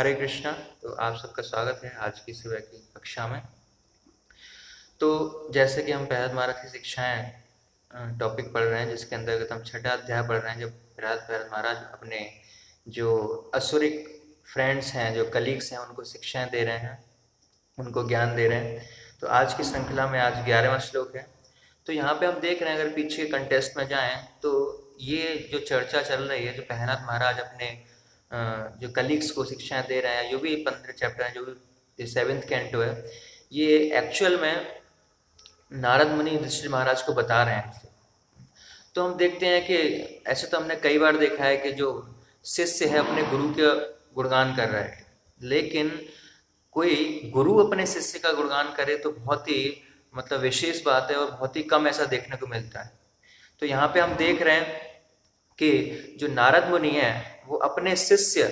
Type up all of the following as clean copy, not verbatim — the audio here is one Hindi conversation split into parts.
हरे कृष्णा। तो आप सबका स्वागत है आज की सुबह की कक्षा में। तो जैसे कि हम प्रहलाद महाराज की शिक्षाएं टॉपिक पढ़ रहे हैं, जिसके अंतर्गत हम छठा अध्याय पढ़ रहे हैं, जब प्रहलाद महाराज अपने जो असुरिक फ्रेंड्स हैं, जो कलीग्स हैं, उनको शिक्षाएं दे रहे हैं, उनको ज्ञान दे रहे हैं। तो आज की श्रृंखला में आज 11वां श्लोक है। तो यहाँ पे हम देख रहे हैं, अगर पीछे कंटेस्ट में जाएं तो ये जो चर्चा चल रही है, जो प्रहलाद महाराज अपने जो कलीग्स को शिक्षाएं दे रहे हैं, जो भी 15 चैप्टर हैं, जो भी 7th कैंटो है, ये एक्चुअल में नारद मुनि युधिष्ठिर महाराज को बता रहे हैं। तो हम देखते हैं कि ऐसे तो हमने कई बार देखा है कि जो शिष्य है अपने गुरु के गुणगान कर रहा है, लेकिन कोई गुरु अपने शिष्य का गुणगान करे तो बहुत ही मतलब विशेष बात है और बहुत ही कम ऐसा देखने को मिलता है। तो यहाँ पे हम देख रहे हैं कि जो नारद मुनि है वो अपने शिष्य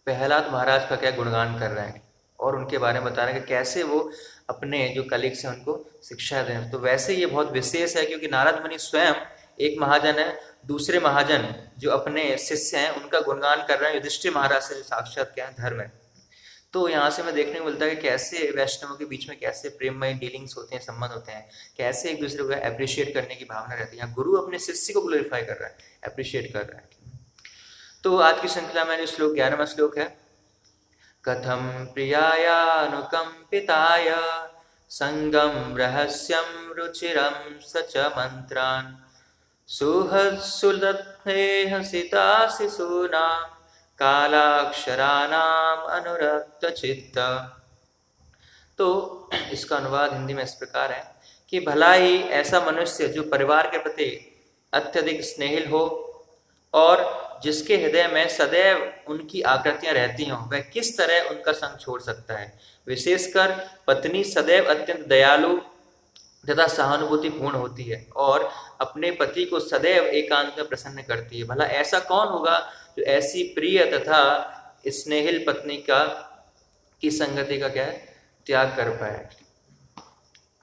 प्रहलाद महाराज का क्या गुणगान कर रहे हैं और उनके बारे में बता रहे हैं कि कैसे वो अपने जो कलीग्स हैं उनको शिक्षा दें। तो वैसे ये बहुत विशेष है, क्योंकि नारद मुनि स्वयं एक महाजन है, दूसरे महाजन जो अपने शिष्य हैं उनका गुणगान कर रहे हैं युधिष्ठिर महाराज से, साक्षात क्या है धर्म है। तो यहाँ से हमें देखने को मिलता है कि कैसे वैष्णवों के बीच में कैसे प्रेममय डीलिंग्स होते हैं, संबंध होते हैं, कैसे एक दूसरे को अप्रिशिएट करने की भावना रहती है। यहाँ गुरु अपने शिष्य को ग्लोरीफाई कर रहा है, अप्रिशिएट कर रहा है। तो आज की श्रृंखला में जो श्लोक 11वां श्लोक है, कथम प्रियायानुकंपिताय संगम रहस्यम रुचिरम सच मंत्रान सुहृत्सुलत्नेह सिता शिशूनां कालाक्षराणाम अनुरक्त चित्त। तो इसका अनुवाद हिंदी में इस प्रकार है कि भला ही ऐसा मनुष्य जो परिवार के प्रति अत्यधिक स्नेहिल हो और जिसके हृदय में सदैव उनकी आकृतियां रहती हों, वह किस तरह उनका संग छोड़ सकता है। विशेषकर पत्नी सदैव अत्यंत दयालु तथा सहानुभूतिपूर्ण होती है और अपने पति को सदैव एकांत में प्रसन्न करती है। भला ऐसा कौन होगा जो ऐसी प्रिय तथा स्नेहिल पत्नी की संगति का क्या है त्याग कर पाए।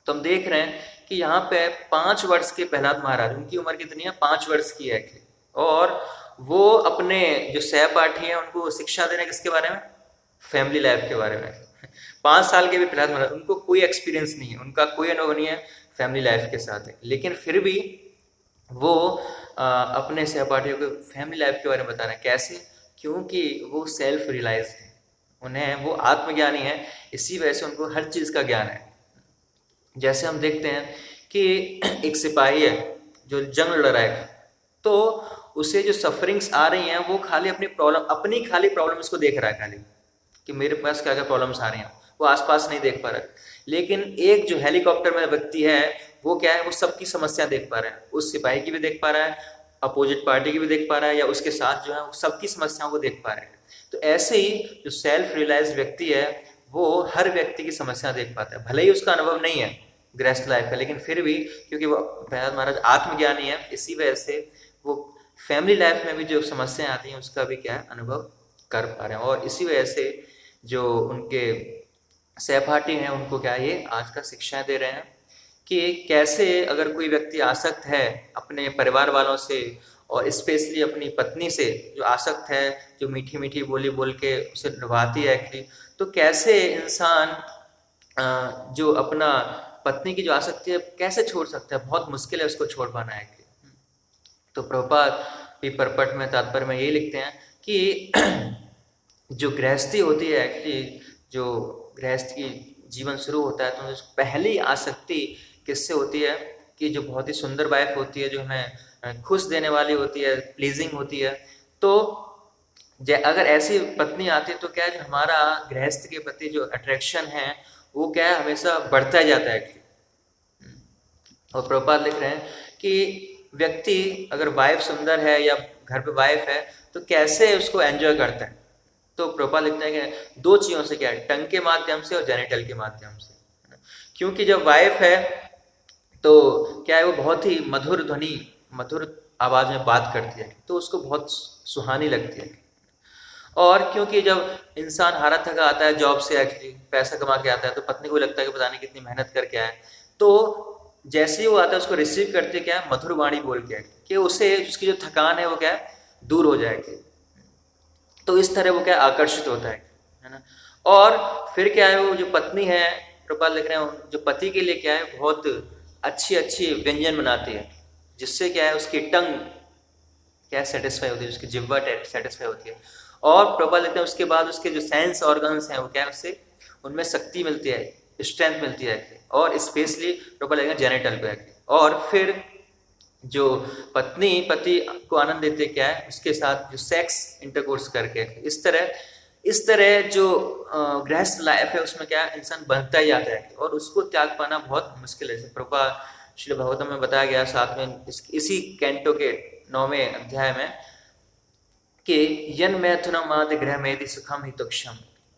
तो हम देख रहे हैं कि यहाँ पे 5 वर्ष के प्रहलाद महाराज, उनकी उम्र कितनी है, 5 वर्ष की है, और वो अपने जो सहपाठी हैं उनको शिक्षा दे रहे हैं किसके बारे में, फैमिली लाइफ के बारे में। 5 साल के भी प्रहलाद महाराज, उनको कोई एक्सपीरियंस नहीं है, उनका कोई अनुभव नहीं है फैमिली लाइफ के साथ है, लेकिन फिर भी वो अपने सहपाठियों को फैमिली लाइफ के बारे में बता रहे हैं। कैसे? क्योंकि वो सेल्फ रियलाइज है, उन्हें वो आत्मज्ञानी है, इसी वजह से उनको हर चीज़ का ज्ञान है। जैसे हम देखते हैं कि एक सिपाही है जो जंग लड़ रहा है, तो उसे जो सफरिंग्स आ रही हैं वो खाली अपनी खाली प्रॉब्लम्स को देख रहा है, खाली कि मेरे पास क्या क्या प्रॉब्लम्स आ रही हैं, वो आसपास नहीं देख पा रहा है। लेकिन एक जो हेलीकॉप्टर में व्यक्ति है वो क्या है, वो सबकी समस्या देख पा रहा है, उस सिपाही की भी देख पा रहा है, अपोजिट पार्टी की भी देख पा रहा है, या उसके साथ जो है वो सबकी समस्याओं को देख पा रहे हैं। तो ऐसे ही जो सेल्फ रियलाइज व्यक्ति है वो हर व्यक्ति की समस्या देख पाता है, भले ही उसका अनुभव नहीं है गृहस्थ लाइफ का, लेकिन फिर भी क्योंकि वो प्रहलाद महाराज आत्मज्ञानी है, इसी वजह से वो फैमिली लाइफ में भी जो समस्याएं आती हैं उसका भी क्या है अनुभव कर पा रहे हैं। और इसी वजह से जो उनके सहपाठी हैं उनको क्या ये आज का शिक्षाएं दे रहे हैं कि कैसे अगर कोई व्यक्ति आसक्त है अपने परिवार वालों से और स्पेशली अपनी पत्नी से, जो आसक्त है, जो मीठी मीठी बोली बोल के उसे निभाती है एक्चुअली, तो कैसे इंसान जो अपना पत्नी की जो आसक्ति है कैसे छोड़ सकता है, बहुत मुश्किल है उसको छोड़ पाना है। तो प्रभुपाद भी परपट में तात्पर्य में ये लिखते हैं कि जो गृहस्थी होती है एक्चुअली, जो गृहस्थ की जीवन शुरू होता है तो पहली आसक्ति किससे होती है कि जो बहुत ही सुंदर वाइफ होती है, जो हमें खुश देने वाली होती है, प्लीजिंग होती है। तो अगर ऐसी पत्नी आती है तो क्या है, जो हमारा गृहस्थ के प्रति जो अट्रैक्शन है वो क्या है हमेशा बढ़ता ही जाता है। और प्रभुपाद लिख रहे हैं कि व्यक्ति अगर वाइफ सुंदर है या घर पे वाइफ है तो कैसे उसको एंजॉय करता है। तो प्रभुपाद लिखते हैं कि 2 चीज़ों से क्या है, टंग के माध्यम से और जेनिटल के माध्यम से। क्योंकि जब वाइफ है तो क्या है वो बहुत ही मधुर ध्वनि, मधुर आवाज़ में बात करती है तो उसको बहुत सुहानी लगती है। और क्योंकि जब इंसान हारा थका आता है जॉब से, एक्चुअली पैसा कमा के आता है, तो पत्नी को लगता है कि पता नहीं कितनी मेहनत करके आए, तो जैसे ही वो आता है उसको रिसीव करते क्या है मधुर वाणी बोल के कि उसे उसकी जो थकान है वो क्या है दूर हो जाएगी। तो इस तरह वो क्या आकर्षित होता है ना। और फिर क्या है, वो जो पत्नी है, प्रभुपाद लिख रहे हैं, जो पति के लिए क्या है, बहुत अच्छी अच्छी व्यंजन बनाती है, जिससे क्या है उसकी टंग क्या सेटिस्फाई होती है, उसकी जिह्वा सेटिस्फाई होती है। और प्रभुपाद लिखते हैं उसके बाद उसके जो सेंस ऑर्गन्स हैं वो क्या है, उससे उनमें शक्ति मिलती है, स्ट्रेंथ मिलती है, और स्पेशली प्रभुपाद लिखते हैं जेनिटल को। और फिर जो पत्नी पति को आनंद देते क्या है, उसके साथ जो सेक्स इंटरकोर्स करके, इस तरह जो गृहस्थ लाइफ है उसमें क्या है, इंसान बनता ही जाता है, और उसको त्याग पाना बहुत मुश्किल है। प्रभुपाद श्री भागवतम में बताया गया साथ में इसी कैंटो के 9वें अध्याय में कि यन मैथुनम आदि गृह मेदि सुखम हितुक्षम,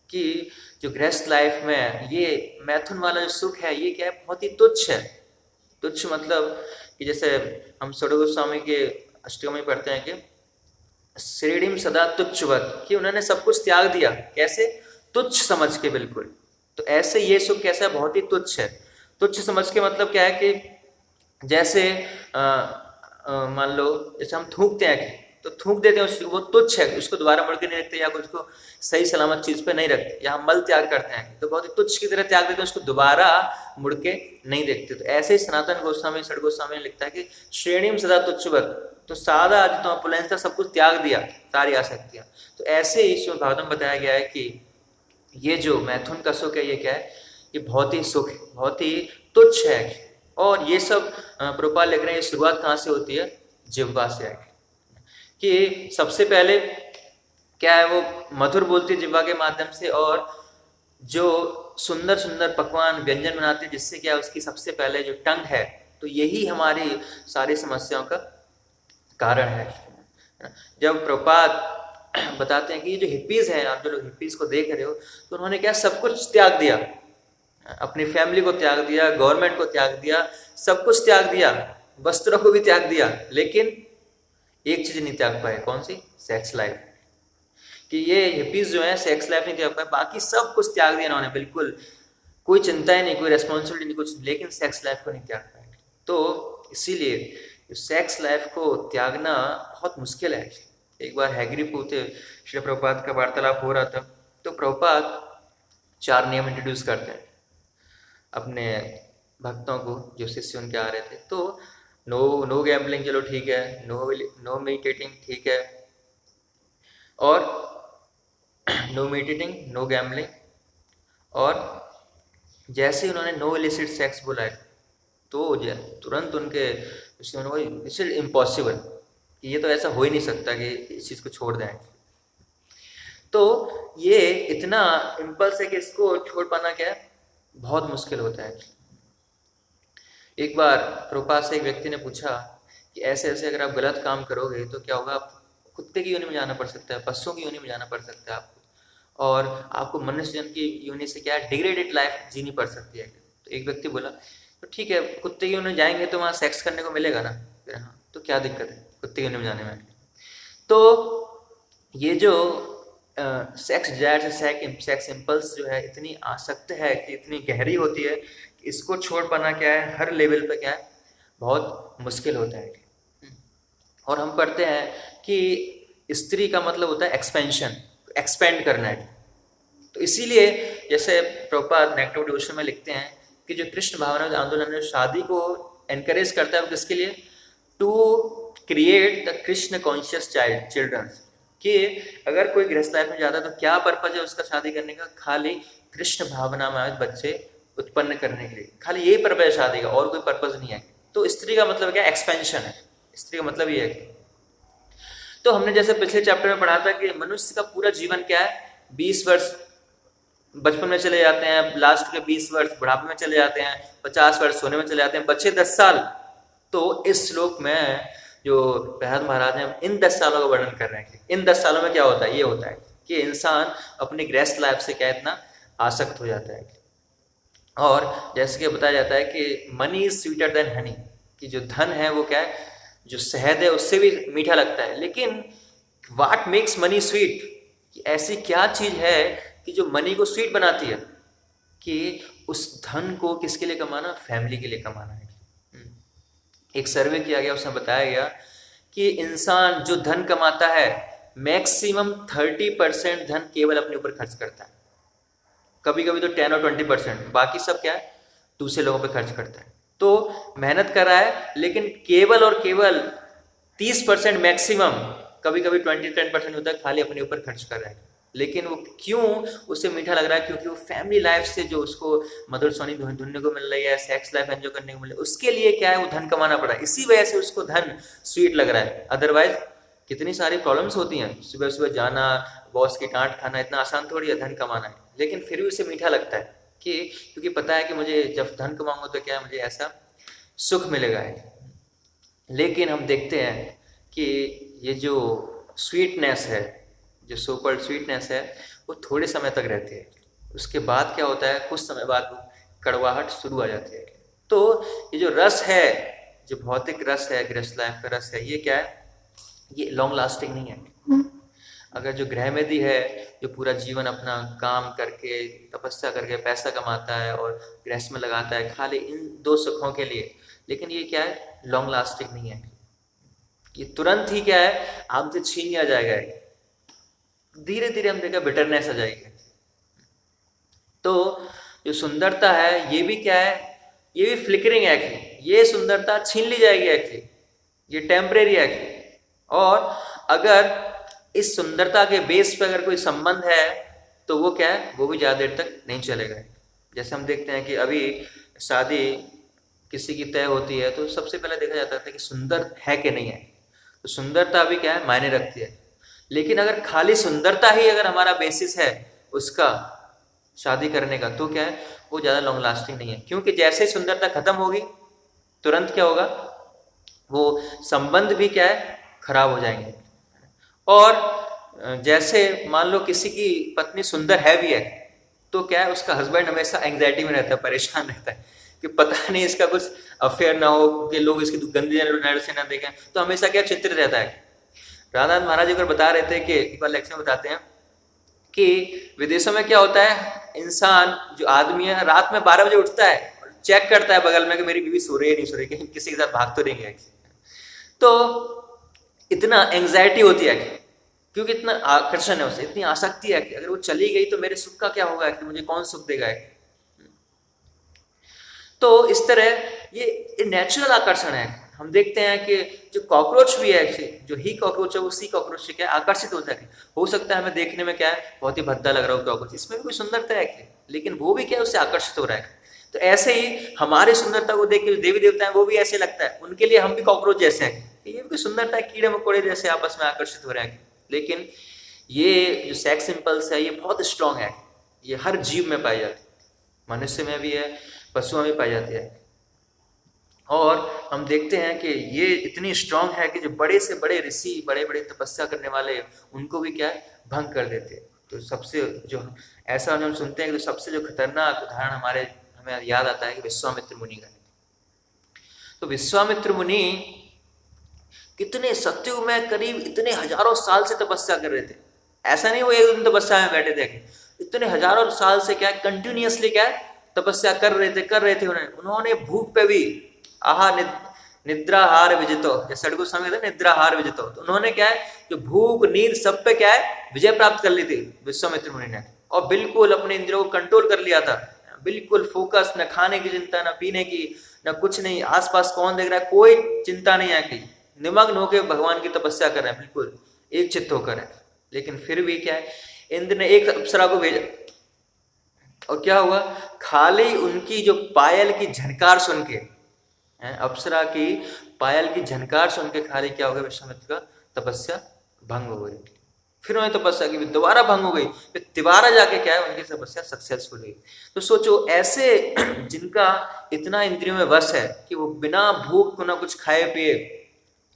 कि जो गृहस्थ लाइफ में ये मैथुन वाला जो सुख है ये क्या है, बहुत ही तुच्छ है। तुच्छ मतलब कि जैसे हम सड़ो गोस्वामी के अष्टकम में पढ़ते हैं कि श्रेणीम सदा तुच्छवत, कि उन्होंने सब कुछ त्याग दिया, कैसे, तुच्छ समझ के, बिल्कुल। तो ऐसे ये सुख कैसा है, बहुत ही तुच्छ है। तुच्छ समझ के मतलब क्या है कि जैसे मान लो जैसे हम थूकते हैं, तो थूक देते हैं उसको, वो तुच्छ है, उसको दोबारा मुड़ के नहीं रखते, या उसको सही सलामत चीज पे नहीं रखते, या हम मल त्याग करते हैं तो बहुत ही तुच्छ की तरह त्याग देते हैं, उसको दोबारा मुड़ के नहीं देखते। तो ऐसे ही सनातन गोस्वामी षड गोस्वामी लिखता है कि श्रेणीम सदा तुच्छवत, तो सादा जितना अपुलेंस था सब कुछ त्याग दिया, सारी आसक्तियां। तो ऐसे ही श्रीमद् भागवतम बताया गया है कि ये जो मैथुन का सुख है ये क्या है, ये बहुत ही सुख है, बहुत ही तुच्छ है। और ये सब प्रभुपाद लिख रहे हैं, शुरुआत कहाँ से होती है, जिह्वा से है, कि सबसे पहले क्या है, वो मधुर बोलती है जिह्वा के माध्यम से, और जो सुंदर सुंदर पकवान व्यंजन बनाते हैं, जिससे क्या है उसकी सबसे पहले जो टंग है, तो यही हमारी सारी समस्याओं का कारण है। जब प्रभुपाद बताते हैं कि ये जो हिप्पीज हैं, आप जो लोग हिप्पीज को देख रहे हो, तो उन्होंने क्या सब कुछ त्याग दिया, अपनी फैमिली को त्याग दिया, गवर्नमेंट को त्याग दिया, सब कुछ त्याग दिया, वस्त्रों को भी त्याग दिया, लेकिन एक चीज नहीं त्याग पाए, कौन सी, सेक्स लाइफ। कि ये हिप्पीज जो है सेक्स लाइफ नहीं त्याग पाए, बाकी सब कुछ त्याग दिया इन्होंने, बिल्कुल कोई चिंता ही नहीं, कोई रेस्पॉन्सिबिलिटी नहीं, कुछ, लेकिन सेक्स लाइफ को नहीं त्याग पाए। तो इसीलिए सेक्स लाइफ को त्यागना बहुत मुश्किल है। एक बार हैग्रीपुत श्री प्रभुपाद का वार्तालाप हो रहा था, तो प्रभुपाद 4 नियम इंट्रोड्यूस करते हैं अपने भक्तों को, जो शिष्य उनके आ रहे थे। तो नो गैम्बलिंग, चलो ठीक है, नो मेडिटेटिंग, ठीक है, और नो मेडिटेटिंग, नो गैम्बलिंग, और जैसे उन्होंने नो इलिसिट सेक्स बोला है, तो तुरंत उनके इट्स इम्पॉसिबल, कि ये तो ऐसा हो ही नहीं सकता कि इस चीज़ को छोड़ दें। तो ये इतना इम्पल्स है कि इसको छोड़ पाना क्या है, बहुत मुश्किल होता है। एक बार प्रभुपाद से एक व्यक्ति ने पूछा कि ऐसे ऐसे अगर आप गलत काम करोगे तो क्या होगा, आप कुत्ते की योनि में जाना पड़ सकता है, पशुओं की योनि में जाना पड़ सकता है आपको, और आपको मनुष्य जन्म की योनि से क्या है, डिग्रेडेड लाइफ जीनी पड़ सकती है। तो एक व्यक्ति बोला, तो ठीक है, कुत्ते की योनि में जाएंगे तो वहाँ सेक्स करने को मिलेगा ना, फिर हाँ, तो क्या दिक्कत है कुत्ते की योनि में जाने में। तो ये जो सेक्स डिजायर से सेक्स इम्पल्स जो है, इतनी आसक्त है कि इतनी गहरी होती है कि इसको छोड़ पाना क्या है, हर लेवल पे क्या है, बहुत मुश्किल होता है। और हम पढ़ते हैं कि स्त्री का मतलब होता है एक्सपेंशन, एक्सपेंड करना है। तो इसीलिए जैसे प्रभुपाद नेक्टर ऑफ डिवोशन में लिखते हैं कि जो कृष्ण भावना आंदोलन ने शादी को एनकरेज करता है, वो किसके लिए, to create the Krishna conscious children, कि अगर कोई गृहस्थ लाइफ में जाता है तो क्या पर्पज है उसका शादी करने का, खाली कृष्ण भावना में बच्चे उत्पन्न करने के लिए, खाली यही पर्पज है शादी का, और कोई पर्पज नहीं है। तो स्त्री का मतलब क्या, एक्सपेंशन है, स्त्री का मतलब ये है। तो हमने जैसे पिछले चैप्टर में पढ़ा था कि मनुष्य का पूरा जीवन क्या है, 20 वर्ष बचपन में चले जाते हैं, लास्ट के 20 वर्ष बुढ़ापे में चले जाते हैं, 50 वर्ष सोने में चले जाते हैं, बचे 10 साल। तो इस श्लोक में जो प्रहलाद महाराज हैं इन 10 सालों का वर्णन कर रहे हैं। इन 10 सालों में क्या होता है, ये होता है कि इंसान अपनी गृहस्थ लाइफ से क्या इतना आसक्त हो जाता है। और जैसे कि बताया जाता है कि money is sweeter than Honey, कि जो धन है वो क्या है, जो शहद है उससे भी मीठा लगता है। लेकिन व्हाट मेक्स मनी स्वीट, कि ऐसी क्या चीज है कि जो मनी को स्वीट बनाती है, कि उस धन को किसके लिए कमाना, फैमिली के लिए कमाना है। एक सर्वे किया गया, उसमें बताया गया कि इंसान जो धन कमाता है मैक्सिमम 30% धन केवल अपने ऊपर खर्च करता है। कभी कभी तो 10 और 20%, बाकी सब क्या है दूसरे लोगों पे खर्च करता है। तो मेहनत कर रहा है लेकिन केवल और केवल 30% मैक्सिमम, कभी कभी 20-10% होता है, खाली अपने ऊपर खर्च कर रहा है। लेकिन वो क्यों उसे मीठा लग रहा है? क्योंकि वो फैमिली लाइफ से जो उसको मधुर सोनी ढूंढने को मिल रही है, सेक्स लाइफ एंजॉय करने को मिल रही है, उसके लिए क्या है वो धन कमाना पड़ा है, इसी वजह से उसको धन स्वीट लग रहा है। अदरवाइज कितनी सारी प्रॉब्लम्स होती हैं, सुबह सुबह जाना, बॉस की डांट खाना, इतना आसान थोड़ी है धन कमाना है, लेकिन फिर भी उसे मीठा लगता है कि क्योंकि पता है कि मुझे जब धन कमाऊंगा तो क्या है, मुझे ऐसा सुख मिलेगा है। लेकिन हम देखते हैं कि ये जो स्वीटनेस है, जो सुपर स्वीटनेस है, वो थोड़े समय तक रहती है, उसके बाद क्या होता है, कुछ समय बाद वो कड़वाहट शुरू आ जाती है। तो ये जो रस है, जो भौतिक रस है, गृहस्थ लाइफ का रस है, ये क्या है, ये लॉन्ग लास्टिंग नहीं है। अगर जो गृहमेदी है, जो पूरा जीवन अपना काम करके, तपस्या करके पैसा कमाता है और गृहस्थ में लगाता है खाली इन दो सुखों के लिए, लेकिन ये क्या है, लॉन्ग लास्टिंग नहीं है। ये तुरंत ही क्या है, आपसे छीन लिया जाएगा, धीरे धीरे हम देखा बिटरनेस आ जाएगी। तो जो सुंदरता है ये भी क्या है, ये भी फ्लिकरिंग है, ये सुंदरता छीन ली जाएगी एक्चुअली, ये टेम्परेरी है। और अगर इस सुंदरता के बेस पे अगर कोई संबंध है तो वो क्या है, वो भी ज़्यादा देर तक नहीं चलेगा। जैसे हम देखते हैं कि अभी शादी किसी की तय होती है तो सबसे पहले देखा जाता है कि सुंदर है कि नहीं है, तो सुंदरता भी क्या है, मायने रखती है। लेकिन अगर खाली सुंदरता ही अगर हमारा बेसिस है उसका शादी करने का, तो क्या है, वो ज़्यादा लॉन्ग लास्टिंग नहीं है। क्योंकि जैसे ही सुंदरता खत्म होगी तुरंत क्या होगा, वो संबंध भी क्या है, खराब हो जाएंगे। और जैसे मान लो किसी की पत्नी सुंदर है भी है, तो क्या है, उसका हस्बैंड हमेशा एंग्जाइटी में रहता है, परेशान रहता है कि पता नहीं इसका कुछ अफेयर ना हो, कि लोग इसकी गंदी नजर से ना देखें, तो हमेशा क्या चिंतित रहता है। राधानाथ महाराज अगर बता रहे थे कि एक बार लेक्चर में बताते हैं कि विदेशों में क्या होता है, इंसान जो आदमी है रात में 12 बजे उठता है, चेक करता है बगल में कि मेरी बीवी सो रही है नहीं सो रही, कहीं किसी के साथ भाग तो नहीं गए। तो इतना एंग्जाइटी होती है क्योंकि इतना आकर्षण है उसे, इतनी आसक्ति है कि अगर वो चली गई तो मेरे सुख का क्या होगा, कि मुझे कौन सुख देगा। तो इस तरह ये नेचुरल आकर्षण है। हम देखते हैं कि जो कॉकरोच भी है, जो ही कॉकरोच है वो सी कॉकरोच से क्या आकर्षित होता है। हो सकता है हमें देखने में क्या है, बहुत ही भद्दा लग रहा हो कॉकरोच, इसमें भी कोई सुंदरता है, लेकिन वो भी क्या है, उससे आकर्षित हो रहा है। तो ऐसे ही हमारे सुंदरता को देख के जो देवी देवता है वो भी ऐसे लगता है, उनके लिए हम भी कॉकरोच जैसे हैं, ये भी सुंदरता है, कीड़े मकोड़े जैसे आपस में आकर्षित हो रहे हैं। लेकिन ये जो सेक्स इंपल्स है ये बहुत स्ट्रांग है, ये हर जीव में पाई जाती है, मनुष्य में भी है, पशुओं में पाई जाती है। और हम देखते हैं कि ये इतनी स्ट्रांग है कि जो बड़े से बड़े ऋषि, बड़े बड़े तपस्या करने वाले, उनको भी क्या है, भंग कर देते हैं। तो सबसे जो ऐसा हम सुनते हैं कि सबसे जो खतरनाक उदाहरण हमें याद आता है कि विश्वामित्र मुनि का। तो विश्वामित्र मुनि कितने सत्युग में करीब इतने हजारों साल से तपस्या कर रहे थे। ऐसा नहीं वो एक दिन तपस्या में बैठे थे, इतने हजारों साल से क्या कंटिन्यूअसली क्या तपस्या कर रहे थे। उन्होंने भूख पे भी निद्राहार विजितो, जैसे सड़को समय था निद्राहार विजितो, तो उन्होंने क्या है, जो भूख नींद सब पे क्या है, विजय प्राप्त कर ली थी विश्वामित्र मुनि ने, और बिल्कुल अपने इंद्रियों को कंट्रोल कर लिया था, बिल्कुल फोकस, न खाने की चिंता, न पीने की, न कुछ नहीं, आसपास कौन देख रहा है कोई चिंता नहीं है, कि निमग्न होकर भगवान की तपस्या कर रहे हैं, बिल्कुल एक चित्त होकर है। लेकिन फिर भी क्या है, इंद्र ने एक अप्सरा को भेजा, और क्या हुआ, खाली उनकी जो पायल की झनकार सुन के, अप्सरा की पायल की झनकार सुन के खाली क्या हो गया, विश्वामित्र का तपस्या भंग हो गई। फिर उन्होंने तपस्या की, दोबारा भंग हो गई, फिर तिबारा जाके क्या है, उनकी तपस्या सक्सेसफुल हुई। तो सोचो ऐसे जिनका इतना इंद्रियों में वश है कि वो बिना भूख को ना कुछ खाए पिए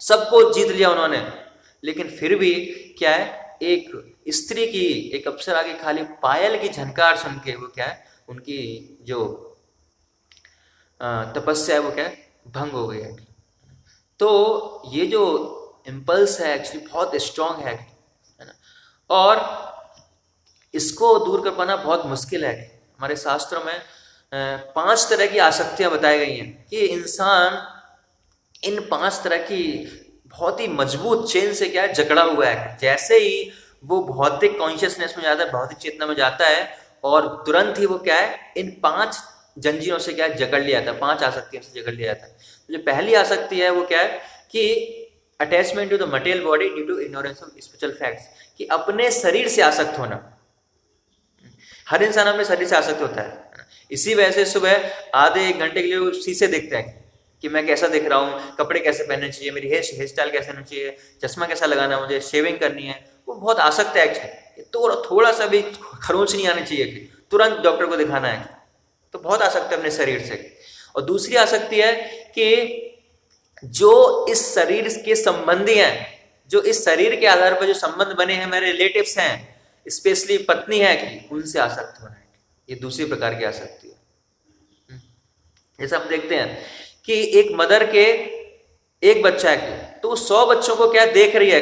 सबको जीत लिया उन्होंने, लेकिन फिर भी क्या है, एक स्त्री की, एक अप्सरा की खाली पायल की झनकार सुन के वो क्या है, उनकी जो तपस्या है वो क्या है, भंग हो गई है। तो ये जो इम्पल्स है एक्चुअली बहुत स्ट्रांग है ना, और इसको दूर कर पाना बहुत मुश्किल है। हमारे शास्त्रों में 5 तरह की आसक्तियां बताई गई हैं कि इंसान इन 5 तरह की बहुत ही मजबूत चेन से क्या है, जकड़ा हुआ है। जैसे ही वो भौतिक कॉन्शियसनेस में जाता है, भौतिक चेतना में जाता है, और तुरंत ही वो क्या है, इन 5 जंजीरों से क्या है, जकड़ लिया जाता है, 5 आसक्तियों से जकड़ लिया जाता है। तो जो पहली आसक्ति है वो क्या है कि attachment to the material body due to ignorance of spiritual facts, कि अपने शरीर से आसक्त होना। हर इंसान अपने शरीर से आसक्त होता है। इसी वजह से सुबह आधे 1 घंटे के लिए वो शीशे देखते हैं कि मैं कैसा दिख रहा हूँ, कपड़े कैसे पहनने चाहिए, मेरी हेयर स्टाइल कैसे होनी चाहिए, चश्मा कैसा लगाना है, मुझे शेविंग करनी है। वो बहुत आसक्त है एक्चुअली, तो थोड़ा सा भी खरोंच नहीं आनी चाहिए कि तुरंत डॉक्टर को दिखाना है, तो बहुत आसक्त है अपने शरीर से। और दूसरी आसक्ति है कि जो इस शरीर के संबंधी हैं, जो इस शरीर के आधार पर जो संबंध बने हैं, मेरे रिलेटिव्स हैं, स्पेशली पत्नी है, कि उनसे आसक्त होना है। ये दूसरी प्रकार की आसक्ति है। जैसे हम देखते हैं कि एक मदर के एक बच्चा है तो 100 बच्चों को क्या देख रही है,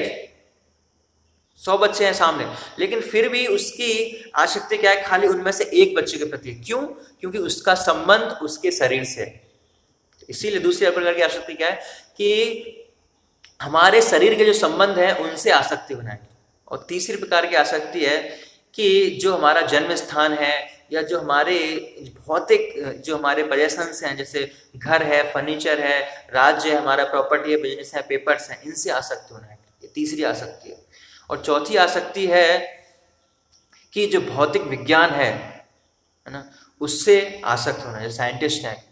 100 बच्चे हैं सामने, लेकिन फिर भी उसकी आसक्ति क्या है, खाली उनमें से एक बच्चे के प्रति। क्यों? क्योंकि उसका संबंध उसके शरीर से है। इसीलिए दूसरी प्रकार की आसक्ति क्या है कि हमारे शरीर के जो संबंध है उनसे आसक्ति होना है। और तीसरी प्रकार की आसक्ति है कि जो हमारा जन्म स्थान है या जो हमारे भौतिक जो हमारे पोजेशंस हैं, जैसे घर है, फर्नीचर है, राज्य है, हमारा प्रॉपर्टी है, बिजनेस है, पेपर्स हैं, इनसे आसक्त होना है। ये तीसरी आसक्ति है। और चौथी आसक्ति है कि जो भौतिक विज्ञान है ना, उससे आसक्त होना। जो साइंटिस्ट हैं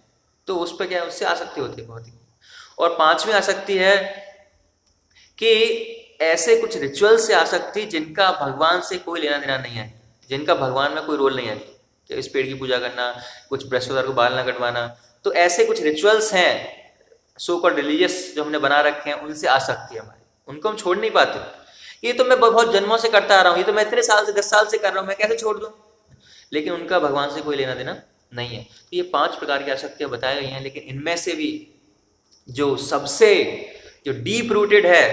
तो उस पर क्या है, उससे आसक्ति होती है भौतिक। और 5वीं आसक्ति है कि ऐसे कुछ रिचुअल से आसक्ति जिनका भगवान से कोई लेना देना नहीं है, जिनका भगवान में कोई रोल नहीं है। इस पेड़ की पूजा करना, कुछ बृहस्पतिवार को बाल ना कटवाना, तो ऐसे कुछ रिचुअल्स हैं सो कॉल्ड रिलीजियस जो हमने बना रखे हैं, उनसे आसक्ति है हमारी, उनको हम छोड़ नहीं पाते। ये तो मैं बहुत जन्मों से करता आ रहा हूँ, ये तो मैं इतने साल से 10 साल से कर रहा हूँ, मैं कैसे छोड़ दूँ? लेकिन उनका भगवान से कोई लेना देना नहीं है। तो ये 5 प्रकार की आसक्तियाँ बताई गई हैं, लेकिन इनमें से भी जो सबसे जो डीप रूटेड है,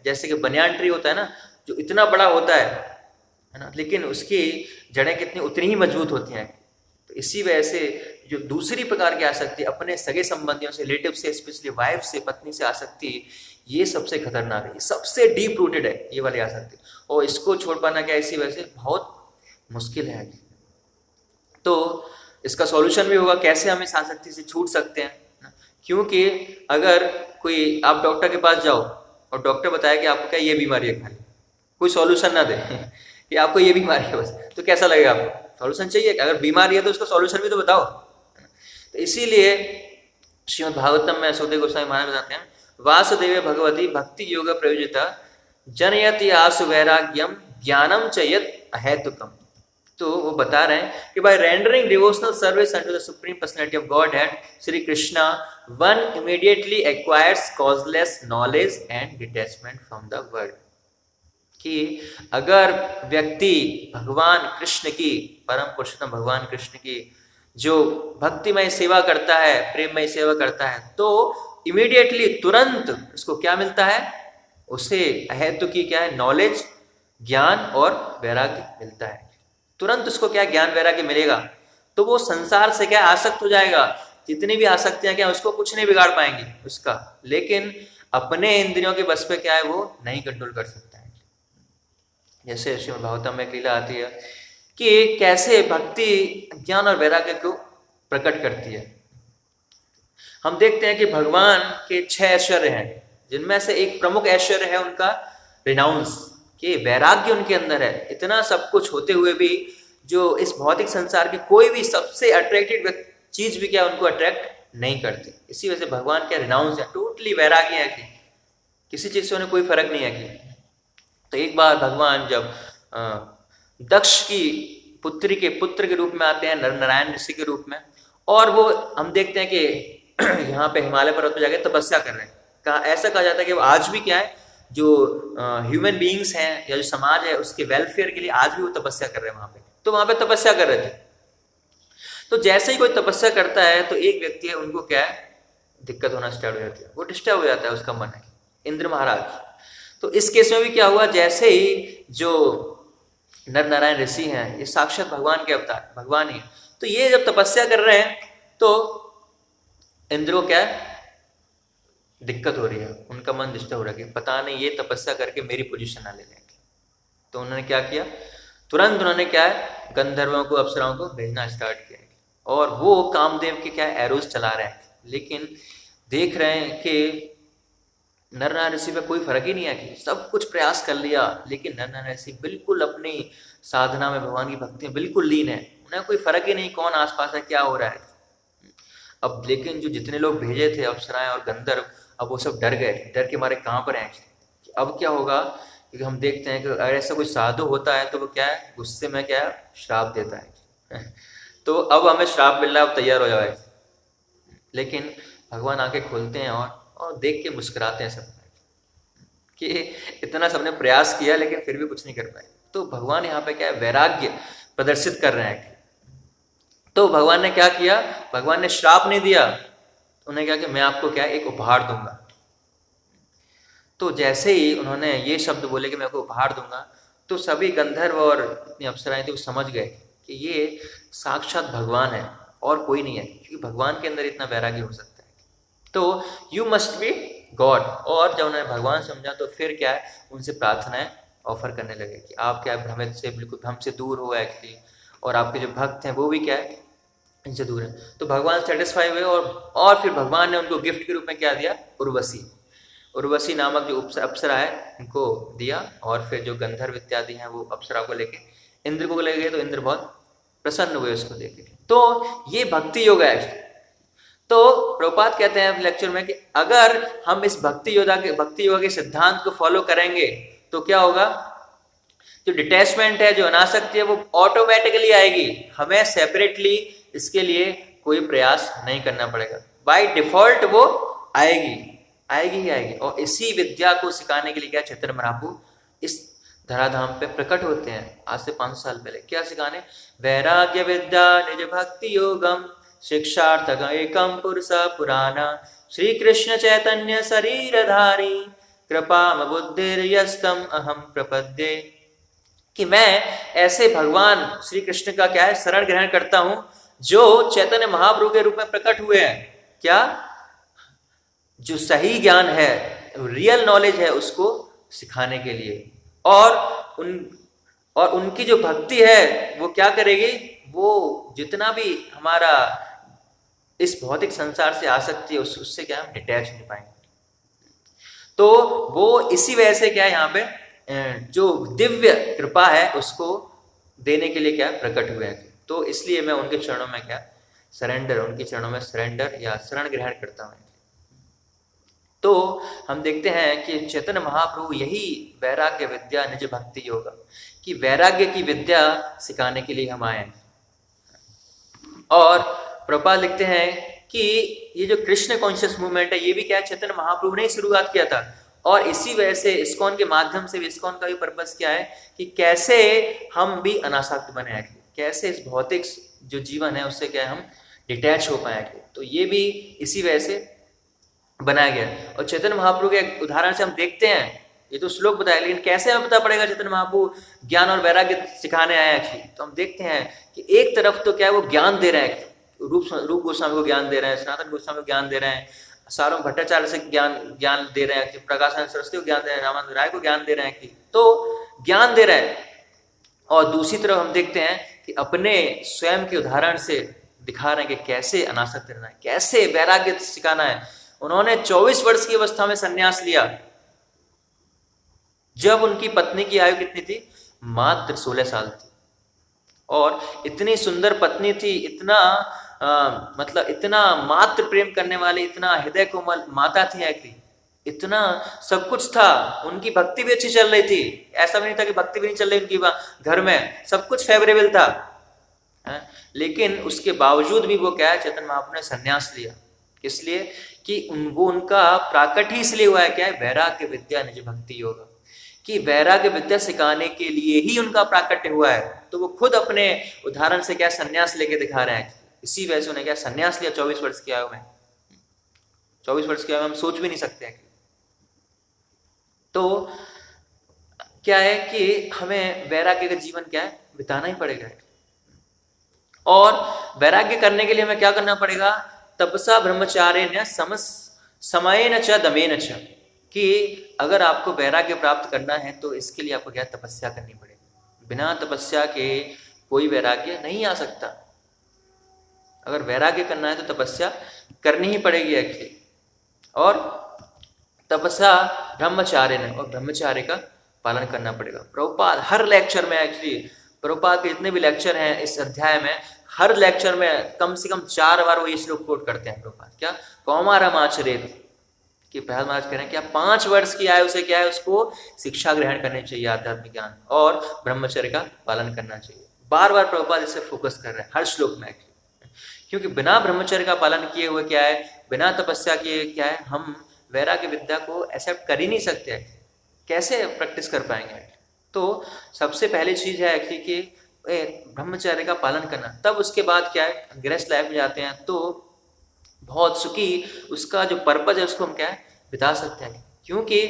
जैसे कि बनियान ट्री होता है ना, जो इतना बड़ा होता है ना, लेकिन उसकी जड़ें कितनी उतनी ही मजबूत होती हैं। तो इसी वजह से जो दूसरी प्रकार की आसक्ति, अपने सगे संबंधियों से, रिलेटिव से, स्पेशली वाइफ से, पत्नी से आसक्ति, ये सबसे खतरनाक है, सबसे डीप रूटेड है ये वाली आसक्ति। और इसको छोड़ पाना क्या, इसी वजह से बहुत मुश्किल है। तो इसका सॉल्यूशन भी होगा, कैसे हम इस आसक्ति से छूट सकते हैं। क्योंकि अगर कोई आप डॉक्टर के पास जाओ और डॉक्टर बताया कि आपको क्या ये बीमारी है, खाली कोई सॉल्यूशन ना दे कि आपको ये बीमारी है बस, तो कैसा लगेगा आपको? सॉल्यूशन चाहिए। अगर बीमारी है तो उसका सॉल्यूशन भी तो बताओ। तो इसीलिए श्रीमद् भागवतम में सुखदेव गोस्वामी महाराज बताते हैं, वासुदेव भगवती भक्ति योग प्रयोजिता जनयति आसु वैराग्यम ज्ञानम च यत् अहेतुकम। तो वो बता रहे हैं कि by rendering devotional service unto the supreme personality of Godhead Shri Krishna, one immediately acquires causeless knowledge and detachment from the world. कि अगर व्यक्ति भगवान कृष्ण की, परम पुरुषोत्तम भगवान कृष्ण की जो भक्तिमय सेवा करता है, प्रेममय सेवा करता है, तो इमीडिएटली तुरंत उसको क्या मिलता है? उसे अहेतु की क्या है, नॉलेज, ज्ञान और वैराग्य मिलता है। तुरंत उसको क्या ज्ञान वैराग्य मिलेगा, तो वो संसार से क्या आसक्त हो जाएगा। जितनी भी आसक्तियां क्या, उसको कुछ नहीं बिगाड़ पाएंगी उसका, लेकिन अपने इंद्रियों के बस पे क्या है, वो नहीं कंट्रोल कर सकता है। जैसे श्रीमद् भागवतम में एक लीला आती है कि कैसे भक्ति ज्ञान और वैराग्य को प्रकट करती है। हम देखते हैं कि भगवान के 6 ऐश्वर्य हैं, जिनमें से एक प्रमुख ऐश्वर्य है उनका रिनाउंस, कि वैराग्य उनके अंदर है। इतना सब कुछ होते हुए भी जो इस भौतिक संसार की कोई भी सबसे अट्रैक्टिव चीज भी क्या उनको अट्रैक्ट नहीं करती। इसी वजह से भगवान क्या रिनाउंस है, टोटली वैराग्य है कि किसी चीज से उन्हें कोई फर्क नहीं है कि। तो एक बार भगवान जब दक्ष की पुत्री के पुत्र के रूप में आते हैं, नारायण ऋषि के रूप में, और वो हम देखते हैं कि यहाँ पे हिमालय पर्वत पर जाकर तपस्या कर रहे हैं। ऐसा कहा जाता है कि वो आज भी क्या है, जो ह्यूमन बीइंग्स हैं या जो समाज है उसके वेलफेयर के लिए आज भी वो तपस्या कर रहे हैं वहाँ पे। तो वहाँ पे तपस्या कर रहे थे। तो जैसे ही कोई तपस्या करता है तो एक व्यक्ति है, उनको क्या है, दिक्कत होना स्टार्ट हो जाती है, वो डिस्टर्ब हो जाता है उसका मन है, इंद्र महाराज। तो इस केस में भी क्या हुआ, जैसे ही जो नर नारायण ऋषि हैं, ये साक्षात भगवान के अवतार, भगवान ही, तो ये जब तपस्या कर रहे हैं तो इंद्र को क्या है, दिक्कत हो रही है, उनका मन डिस्टर्ब हो रहा है कि पता नहीं ये तपस्या करके मेरी पोजीशन ना ले लेंगे। तो उन्होंने क्या किया, तुरंत उन्होंने क्या है, गंधर्वों को, अप्सराओं को भेजना स्टार्ट किया और वो कामदेव के क्या एरोज चला रहे हैं, लेकिन देख रहे हैं कि नर नारायण ऋषि पे कोई फर्क ही नहीं है कि सब कुछ प्रयास कर लिया, लेकिन नर नारायण ऋषि बिल्कुल अपनी साधना में, भगवान की भक्ति में बिल्कुल लीन है, उन्हें कोई फर्क ही नहीं कौन आसपास है, क्या हो रहा है। अब लेकिन जो जितने लोग भेजे थे अप्सराएं और गंधर्व, अब वो सब डर गए, डर के मारे कहाँ पर हैं, अब क्या होगा। क्योंकि हम देखते हैं कि अगर ऐसा कोई साधु होता है तो वो क्या है, गुस्से में क्या है, श्राप देता है तो अब हमें श्राप मिल रहा है, अब तैयार हो जाए। लेकिन भगवान आके खोलते हैं और देख के मुस्कुराते हैं सब कि इतना सबने प्रयास किया लेकिन फिर भी कुछ नहीं कर पाए। तो भगवान यहाँ पे क्या है, वैराग्य प्रदर्शित कर रहे हैं। तो भगवान ने क्या किया, भगवान ने श्राप नहीं दिया, उन्हें क्या कि मैं आपको क्या एक उपहार दूंगा। तो जैसे ही उन्होंने ये शब्द बोले कि मैं आपको उपहार दूंगा, तो सभी गंधर्व और इतनी अप्सराएं थी वो समझ गए कि ये साक्षात भगवान है और कोई नहीं है, क्योंकि भगवान के अंदर इतना वैराग्य हो सकता है। तो यू मस्ट बी गॉड। और जब उन्होंने भगवान समझा तो फिर क्या है, उनसे प्रार्थनाएं ऑफर करने लगे कि आप क्या भ्रमित से, बिल्कुल भ्रम से दूर हो एक्चुअली, और आपके जो भक्त हैं वो भी क्या है, इनसे दूर है। तो भगवान सेटिस्फाई हुए और फिर भगवान ने उनको गिफ्ट के रूप में क्या दिया, उर्वशी। उर्वशी नामक जो अप्सरा है उनको दिया, और फिर जो गंधर्व इत्यादि हैं वो अप्सरा को लेके इंद्र को ले गए, तो इंद्र बहुत प्रसन्न हुए उसको देख के। तो ये भक्ति योग है। तो प्रभुपाद कहते हैं लेक्चर में कि अगर हम इस भक्ति योगा के सिद्धांत को फॉलो करेंगे तो क्या होगा, जो डिटैचमेंट है, जो अनासक्ति है, वो ऑटोमेटिकली आएगी। हमें सेपरेटली इसके लिए कोई प्रयास नहीं करना पड़ेगा, बाय डिफॉल्ट वो आएगी ही आएगी। और इसी विद्या को सिखाने के लिए क्या चैतन्य महाप्रभु इस धराधाम पे प्रकट होते हैं आज से 5 साल पहले। क्या सिखाने, वैराग्य विद्या निज भक्ति योगम शिक्षार्थक एकम पुरुष पुराना श्री कृष्ण चैतन्य शरीरधारी कृपा बुद्धिर्यस्तम अहम प्रपद्ये। कि मैं ऐसे भगवान श्री कृष्ण का क्या है, शरण ग्रहण करता हूं, जो चैतन्य महाप्रभु के रूप में प्रकट हुए हैं। क्या, जो सही ज्ञान है, रियल नॉलेज है, उसको सिखाने के लिए। और उनकी जो भक्ति है वो क्या करेगी, वो जितना भी हमारा इस भौतिक संसार से आसक्ति है उससे क्या हम डिटैच नहीं पाएंगे। तो वो इसी वजह से क्या है, यहाँ पे जो दिव्य कृपा है उसको देने के लिए क्या प्रकट हुए हैं। तो इसलिए मैं उनके चरणों में क्या सरेंडर, उनके चरणों में सरेंडर या शरण ग्रहण करता हूँ। तो हम देखते हैं कि चैतन्य महाप्रभु यही वैराग्य विद्या निज भक्ति योग, कि वैराग्य की विद्या सिखाने के लिए हम आए हैं। और प्रभुपाद लिखते हैं कि ये जो कृष्ण कॉन्शियस मूवमेंट है, ये भी क्या चैतन्य महाप्रभु ने शुरुआत किया था। और इसी वजह से इस्कॉन के माध्यम से भी, इस्कॉन का भी पर्पस क्या है कि कैसे हम भी अनासक्त बने, कैसे इस भौतिक जो जीवन है उससे क्या हम डिटैच हो पाए। तो ये भी इसी वजह से बनाया गया। और चैतन्य महाप्रभु के उदाहरण से हम देखते हैं, ये तो श्लोक बताया, लेकिन कैसे हमें पता पड़ेगा चैतन्य महाप्रभु ज्ञान और वैराग्य सिखाने आए हैं। तो हम देखते हैं कि एक तरफ तो क्या है, वो ज्ञान दे रहे हैं, रूप गोस्वामी को ज्ञान दे रहे हैं, सनातन गोस्वामी को ज्ञान दे रहे हैं, सारों भट्टाचार्य से ज्ञान दे रहे हैं, प्रकाशानंद सरस्वती को ज्ञान दे रहे हैं, रामानंद राय को ज्ञान दे रहे हैं, तो ज्ञान दे रहे हैं। और दूसरी तरफ हम देखते हैं कि अपने स्वयं के उदाहरण से दिखा रहे हैं कि कैसे अनासक्त रहना है, कैसे वैराग्य सिखाना है। उन्होंने 24 वर्ष की अवस्था में संन्यास लिया, जब उनकी पत्नी की आयु कितनी थी, मात्र 16 साल थी। और इतनी सुंदर पत्नी थी, इतना मतलब इतना मात्र प्रेम करने वाली, इतना हृदय कोमल माता थी आखिरी, इतना सब कुछ था। उनकी भक्ति भी अच्छी चल रही थी, ऐसा भी नहीं था कि भक्ति भी नहीं चल रही उनकी, घर में सब कुछ फेवरेबल था। लेकिन उसके बावजूद भी वो क्या है, चैतन्य महाप्रभु ने संन्यास लिया। किस लिए, कि वो उनका प्राकट ही इसलिए हुआ है, क्या है, वैराग्य विद्या निज भक्ति योग, कि वैराग्य विद्या सिखाने के लिए ही उनका प्राकट्य हुआ है। तो वो खुद अपने उदाहरण से क्या संन्यास लेके दिखा रहे हैं। इसी वजह से उन्हें क्या संन्यास लिया 24 वर्ष की आयु में। 24 वर्ष की आयु में हम सोच भी नहीं सकते हैं। तो क्या है कि हमें वैराग्य का जीवन क्या है, बिताना ही पड़ेगा। और वैराग्य करने के लिए हमें क्या करना पड़ेगा, तपसा ब्रह्मचार्य समय न च दमे न च, कि अगर आपको वैराग्य प्राप्त करना है तो इसके लिए आपको क्या तपस्या करनी पड़ेगी, बिना तपस्या के कोई वैराग्य नहीं आ सकता। अगर वैराग्य करना है तो तपस्या करनी ही पड़ेगी एक्चुअली। और तपस्या ब्रह्मचार्य ने, और ब्रह्मचार्य का पालन करना पड़ेगा। प्रभुपाद हर लेक्चर में एक्चुअली, प्रभुपाद के जितने भी लेक्चर हैं इस अध्याय में, हर लेक्चर में कम से कम 4 बार वो ये श्लोक कोट करते हैं प्रभुपाद। क्या? कौमारम आचरेत, कि प्रहलाद महाराज कह रहे हैं क्या 5 वर्ष की आयु से क्या है उसको शिक्षा ग्रहण करनी चाहिए, आध्यात्मिक ज्ञान, और ब्रह्मचर्य का पालन करना चाहिए। बार बार प्रभुपाद इसे फोकस कर रहे हैं हर श्लोक में, क्योंकि बिना ब्रह्मचर्य का पालन किए हुए क्या है, बिना तपस्या किए क्या है, हम वैराग्य विद्या को एक्सेप्ट कर ही नहीं सकते। कैसे प्रैक्टिस कर पाएंगे? तो सबसे पहली चीज है कि ब्रह्मचर्य का पालन करना। तब उसके बाद क्या है, गृहस्थ लाइफ में जाते हैं तो बहुत सुखी उसका जो पर्पज है उसको हम क्या है बिता सकते हैं। क्योंकि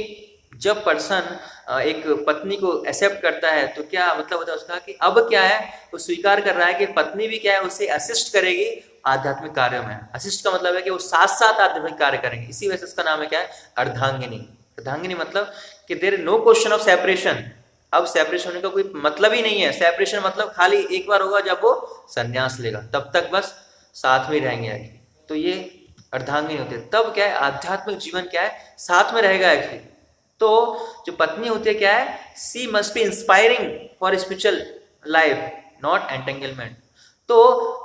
जब पर्सन एक पत्नी को एक्सेप्ट करता है तो क्या मतलब होता है उसका, कि अब क्या है वो स्वीकार कर रहा है कि पत्नी भी क्या है उसे असिस्ट करेगी आध्यात्मिक कार्यों में। असिस्ट का मतलब है कि वो साथ साथ आध्यात्मिक कार्य करेंगे। इसी वजह से इसका नाम है क्या है, अर्धांगिनी। अर्धांगिनी मतलब कि there is no question of separation. अब सेपरेशन होने का कोई मतलब ही नहीं है। सेपरेशन मतलब खाली एक बार होगा जब वो संन्यास लेगा, तब तक बस साथ में रहेंगे। तो ये अर्धांगिनी होते हैं। तब क्या है आध्यात्मिक जीवन क्या है साथ में रहेगा एक्चुअली। तो जो पत्नी होती है क्या है, she must be inspiring for spiritual life, not entanglement. तो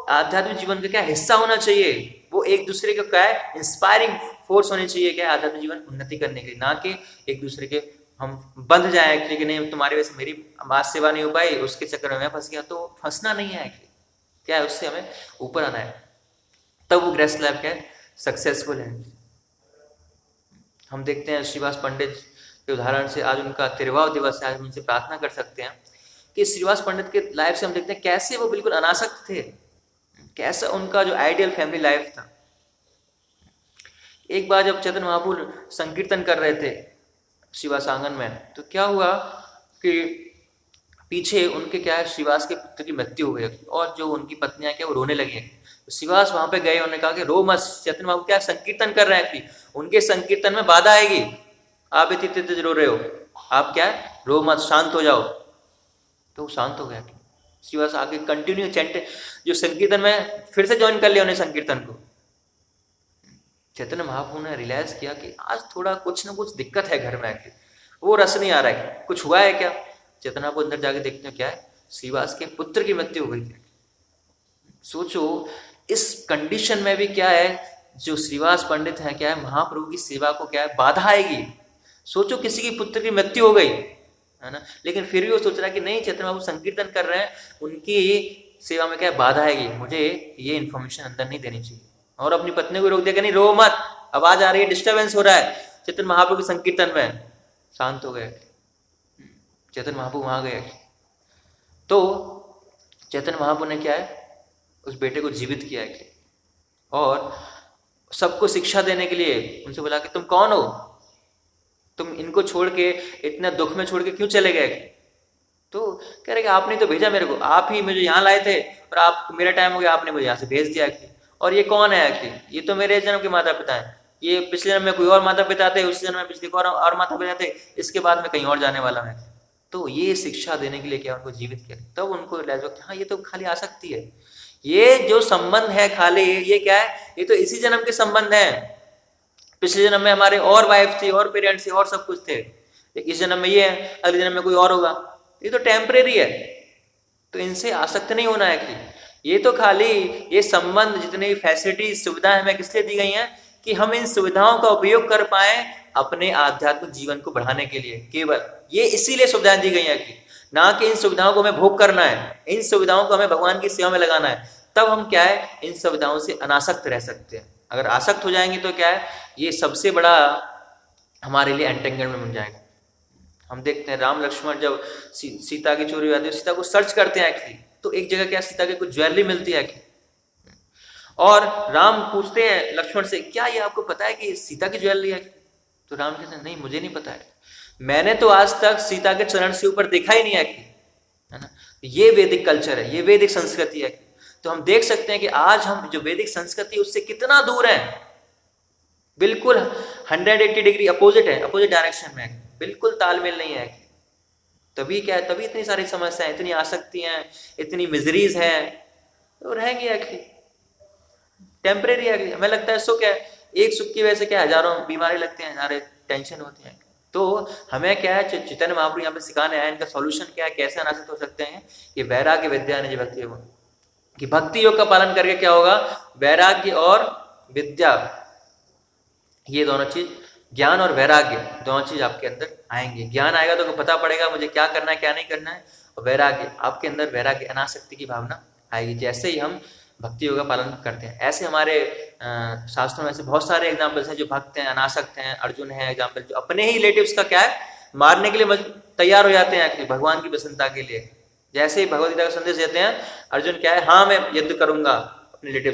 आध्यात्मिक जीवन का क्या हिस्सा होना चाहिए, वो एक दूसरे का क्या है इंस्पायरिंग फोर्स होनी चाहिए क्या है आध्यात्मिक जीवन उन्नति करने के लिए, ना कि एक दूसरे के हम बंध जाए एक्चुअली कि नहीं तुम्हारी वजह से मेरी मास सेवा नहीं हो पाई, उसके चक्कर में मैं फंस गया। तो फंसना नहीं है एक्चुअली, क्या है उससे हमें ऊपर आना है। तब वो गृहस्थ लाइफ क्या है सक्सेसफुल है। हम देखते हैं श्रीवास पंडित के उदाहरण से, आज उनका 13वां दिवस है, आज हम उनसे प्रार्थना कर सकते हैं कि श्रीवास पंडित के लाइफ से हम देखते हैं कैसे वो बिल्कुल अनासक्त थे, कैसा उनका जो आइडियल फैमिली लाइफ था। एक बार जब चैतन्य महाप्रभु संकीर्तन कर रहे थे श्रीवास आंगन में, तो क्या हुआ कि पीछे उनके क्या है श्रीवास के पुत्र की मृत्यु हो गई और जो उनकी पत्नियां क्या वो रोने लगी। तो श्रीवास वहां पे गए, उन्होंने कहा कि रो मत, चैतन्य महाप्रभु क्या संकीर्तन कर रहे हैं कि उनके संकीर्तन में बाधा आएगी, आप इतने रो रहे हो, आप क्या है रो मत, शांत हो जाओ। तो शांत हो गया। श्रीवास आगे कंटिन्यू चैंट जो संकीर्तन में फिर से ज्वाइन कर लिया उन्हें संकीर्तन को। चैतन्य महाप्रभु ने रियलाइज किया कि आज थोड़ा कुछ ना कुछ दिक्कत है घर में, आके वो रस नहीं आ रहा है, कुछ हुआ है क्या। चैतन्य महाप्रभु अंदर जाके देखते हैं क्या है श्रीवास के पुत्र की मृत्यु हो गई थी। सोचो इस कंडीशन में भी क्या है जो श्रीवास पंडित है क्या है महाप्रभु की सेवा को क्या है बाधा आएगी। सोचो किसी की पुत्र की मृत्यु हो गई है ना, लेकिन फिर भी वो सोच रहा है कि नहीं चैतन्य महाप्रभु संकीर्तन कर रहे हैं, उनकी सेवा में क्या है बाधा आएगी, मुझे ये इन्फॉर्मेशन अंदर नहीं देनी चाहिए। और अपनी पत्नी को रोक दिया कि नहीं रो मत, आवाज आ रही है, डिस्टर्बेंस हो रहा है चैतन्य महाप्रभु के संकीर्तन में। शांत हो गए चैतन्य महाप्रभु वहां गए। तो चैतन्य महाप्रभु ने क्या है उस बेटे को जीवित किया है और सबको शिक्षा देने के लिए उनसे बोला कि तुम कौन हो, तुम इनको छोड़ के इतना दुख में छोड़ के क्यों चले गए। तो कह रहे कि आपने तो भेजा मेरे को, आप ही मुझे यहाँ लाए थे और आप मेरा टाइम हो गया, आपने मुझे यहाँ से भेज दिया। और ये कौन है कि ये तो मेरे जन्म के माता पिता हैं, ये पिछले जन्म में कोई और माता पिता थे, उस जन्म में पिछले और माता पिता थे, इसके बाद में कहीं और जाने वाला है। तो ये शिक्षा देने के लिए क्या उनको जीवित किया। तब उनको रियलाइज हुआ हाँ ये तो खाली आसक्ति है, ये जो संबंध है खाली ये क्या है, ये तो इसी जन्म के संबंध है। पिछले जन्म में हमारे और वाइफ थी और पेरेंट्स थे और सब कुछ थे, इस जन्म में ये है, अगले जन्म में कोई और होगा, ये तो टेम्परेरी है। तो इनसे आसक्त नहीं होना है कि ये तो खाली ये संबंध जितने भी फैसिलिटी सुविधाएं हमें किस लिए दी गई हैं कि हम इन सुविधाओं का उपयोग कर पाए अपने आध्यात्मिक जीवन को बढ़ाने के लिए। केवल ये इसीलिए सुविधाएं दी गई हैं कि ना कि इन सुविधाओं को हमें भोग करना है, इन सुविधाओं को हमें भगवान की सेवा में लगाना है। तब हम क्या है इन सुविधाओं से अनासक्त रह सकते हैं। अगर आसक्त हो जाएंगे तो क्या है ये सबसे बड़ा हमारे लिए एंटेंगलमेंट बन जाएगा। हम देखते हैं राम लक्ष्मण जब सीता की चोरी होती है, सीता को सर्च करते हैं एक्चुअली, तो एक जगह क्या सीता की कुछ ज्वेलरी मिलती है और राम पूछते हैं लक्ष्मण से क्या ये आपको पता है कि सीता की ज्वेलरी है। तो राम कहते हैं नहीं मुझे नहीं पता है, मैंने तो आज तक सीता के चरण से ऊपर देखा ही नहीं है ना। ये वैदिक कल्चर है, ये वैदिक संस्कृति है। तो हम देख सकते हैं कि आज हम जो वैदिक संस्कृति उससे कितना दूर है, बिल्कुल 180 डिग्री अपोजिट है, अपोजिट डायरेक्शन में, बिल्कुल तालमेल नहीं है। तभी क्या है, तभी इतनी सारी समस्याएं, इतनी आसक्ति हैं, इतनी मिजरीज हैं, तो रहेंगी आखिर, टेम्परेरी है। हमें लगता है सुख है, एक सुख की वजह से क्या हजारों बीमारी लगती हैं, हजारे टेंशन होती हैं। तो हमें क्या है, चैतन्य महाप्रभु यहाँ पे सिखाने आए, इनका सॉल्यूशन क्या है, कैसे अनासक्त हो सकते हैं, कि वैराग्य विद्या ने भक्ति योग, कि भक्ति योग का पालन करके क्या होगा, वैराग्य और विद्या, ये दोनों चीज, ज्ञान और वैराग्य दोनों चीज आपके अंदर आएंगे। ज्ञान आएगा तो पता पड़ेगा मुझे क्या करना है क्या नहीं करना है, और वैराग्य, आपके अंदर वैराग्य अनासक्ति की भावना आएगी, जैसे ही हम भक्ति योग का पालन करते हैं। ऐसे हमारे शास्त्रों में ऐसे बहुत सारे एग्जाम्पल्स हैं, जो भक्त हैं, अनासक्त हैं। अर्जुन है एग्जाम्पल, जो अपने ही रिलेटिव्स का क्या है, मारने के लिए तैयार हो जाते हैं एक्चुअली भगवान की प्रसन्नता के लिए। जैसे ही भगवद गीता का संदेश देते हैं, अर्जुन क्या है, हाँ मैं युद्ध करूंगा अपने रिलेटिव्स